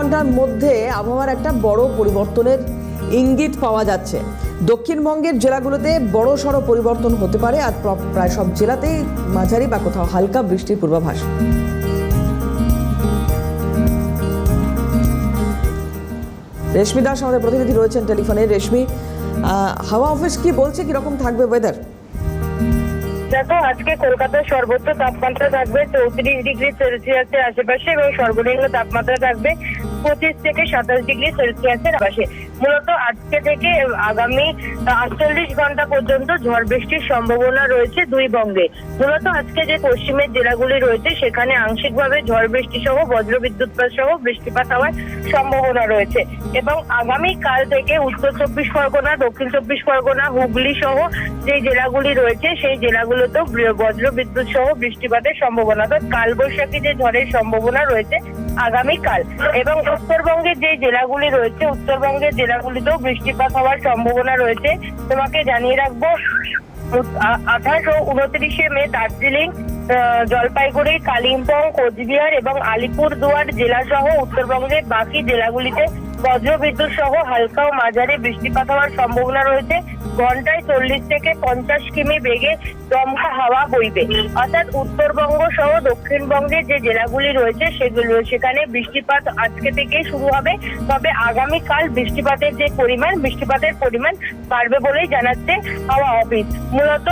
ঘন্টার মধ্যে আবহাওয়ার একটা বড় পরিবর্তনের ইঙ্গিত পাওয়া যাচ্ছে। দক্ষিণবঙ্গের জেলাগুলোতে বড় সড়ো পরিবর্তন হতে পারে, আর প্রায় সব জেলাতেই মাঝারি বা কোথাও হালকা বৃষ্টির পূর্বাভাস। রেশমি দাস আমাদের প্রতিনিধি রয়েছেন টেলিফোনে। রেশমি, হাওয়া অফিস কি বলছে, কিরকম থাকবে ওয়েদার? দেখো, আজকে কলকাতার সর্বোচ্চ তাপমাত্রা থাকবে 34°C আশেপাশে এবং সর্বনিম্ন তাপমাত্রা থাকবে 25 থেকে 27°C আশেপাশে। মূলত আজকে থেকে আগামী 48 ঘন্টা পর্যন্ত ঝড় বৃষ্টির সম্ভাবনা রয়েছে দুই বঙ্গে। মূলত আজকে যে পশ্চিমের জেলাগুলি রয়েছে সেখানে আংশিকভাবে ঝড় বৃষ্টি সহ বজ্রবিদ্যুৎপাত সহ বৃষ্টিপাত হওয়ার সম্ভাবনা রয়েছে এবং আগামী কাল থেকে উত্তর 24 পরগনা, দক্ষিণ 24 পরগনা, হুগলি সহ যে জেলাগুলি রয়েছে সেই জেলাগুলোতেও বজ্রবিদ্যুৎ সহ বৃষ্টিপাতের সম্ভাবনা। তো কালবৈশাখী যে ঝড়ের সম্ভাবনা রয়েছে আগামীকাল। এবং উত্তরবঙ্গের যে জেলাগুলি রয়েছে উত্তরবঙ্গের জেলাগুলিতেও বৃষ্টিপাত হওয়ার সম্ভাবনা রয়েছে। তোমাকে জানিয়ে রাখবো 28 ও 29 মে দার্জিলিং, জলপাইগুড়ি, কালিম্পং, কোচবিহার এবং আলিপুরদুয়ার জেলা সহ উত্তরবঙ্গের বাকি জেলাগুলিতে বজ্রবিদ্যুৎ সহ হালকা ও মাঝারি বৃষ্টিপাত হওয়ার সম্ভাবনা রয়েছে। ঘন্টায় 40 থেকে 50 কিমি বেগে দমকা হাওয়া বইবে। অর্থাৎ উত্তরবঙ্গ সহ দক্ষিণবঙ্গের যে জেলাগুলি রয়েছে সেখানে বৃষ্টিপাত আজকে থেকেই শুরু হবে। তবে আগামীকাল বৃষ্টিপাতের পরিমাণ বাড়বে বলেই জানাচ্ছে হাওয়া অফিস। মূলত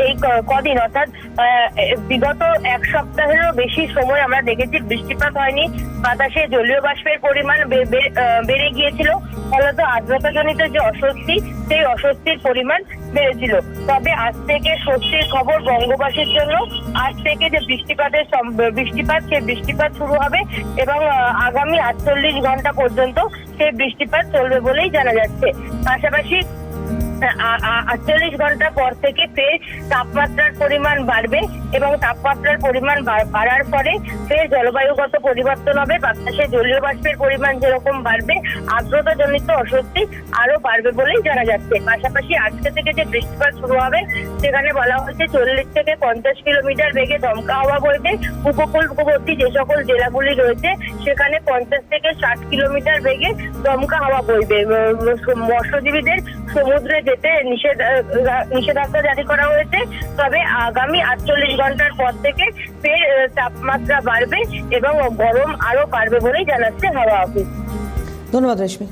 এই কদিন অর্থাৎ বিগত এক সপ্তাহেরও বেশি সময় আমরা দেখেছি বৃষ্টিপাত হয়নি। বাতাসে জলীয় বাষ্পের পরিমাণ বেড়ে গিয়েছিল, ফলত আর্দ্রতাজনিত যে অস্বস্তি সেই অস্বস্তির পরিমাণ বেড়েছিল। তবে আজ থেকে স্বস্তির খবর বঙ্গবাসীর জন্য। আজ থেকে যে সেই বৃষ্টিপাত শুরু হবে এবং আগামী 48 ঘন্টা পর্যন্ত সেই বৃষ্টিপাত চলবে বলেই জানা যাচ্ছে। পাশাপাশি 48 ঘন্টা পর থেকে ফের তাপমাত্রার পরিমাণ বাড়বে এবং তাপমাত্রার পরিমাণ বাড়ার পরে ফের জলবায়ুগত পরিবর্তন হবে। বাতাসে জলীয় বাষ্পের পরিমাণ যেরকম বাড়বে, আর্দ্রতাজনিত অস্বস্তি আরো বাড়বে বলেই জানা যাচ্ছে। পাশাপাশি আজকে থেকে যে বৃষ্টিপাত শুরু হবে সেখানে বলা হচ্ছে 40 থেকে 50 কিলোমিটার বেগে দমকা হাওয়া বইবে। উপকূলবর্তী যে সকল জেলাগুলি রয়েছে সেখানে 50 থেকে 60 কিলোমিটার বেগে দমকা হাওয়া বইবে। মৎস্যজীবীদের সমুদ্রে যেতে নিষেধাজ্ঞা জারি করা হয়েছে। তবে আগামী 48 ঘন্টার পর থেকে ফের তাপমাত্রা বাড়বে এবং গরম আরো বাড়বে বলেই জানাচ্ছে হাওয়া অফিস। ধন্যবাদ রেশমি।